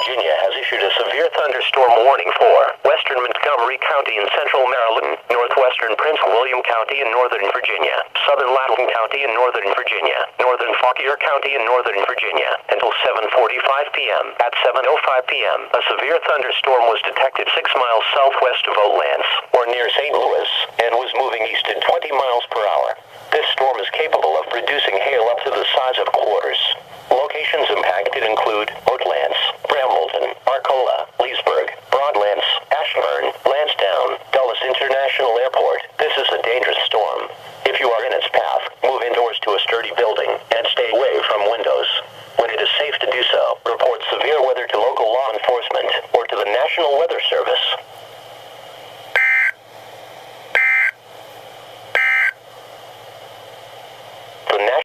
Virginia has issued a severe thunderstorm warning for western Montgomery County in central Maryland, northwestern Prince William County in northern Virginia, southern Loudoun County in northern Virginia, northern Fauquier County in northern Virginia, until 7:45 p.m. At 7:05 p.m., a severe thunderstorm was detected 6 miles southwest of Oatlands, or near St. Louis, and was moving east at 20 miles per hour. This storm is capable of producing hail up to the size of quarters. Locations impacted include Oatlands, Brambleton, Arcola, Leesburg, Broadlands, Ashburn, Lansdowne, Dulles International Airport. This is a dangerous storm. If you are in its path, move indoors to a sturdy building and stay away from windows. When it is safe to do so, report severe weather to local law enforcement or to the National Weather Service.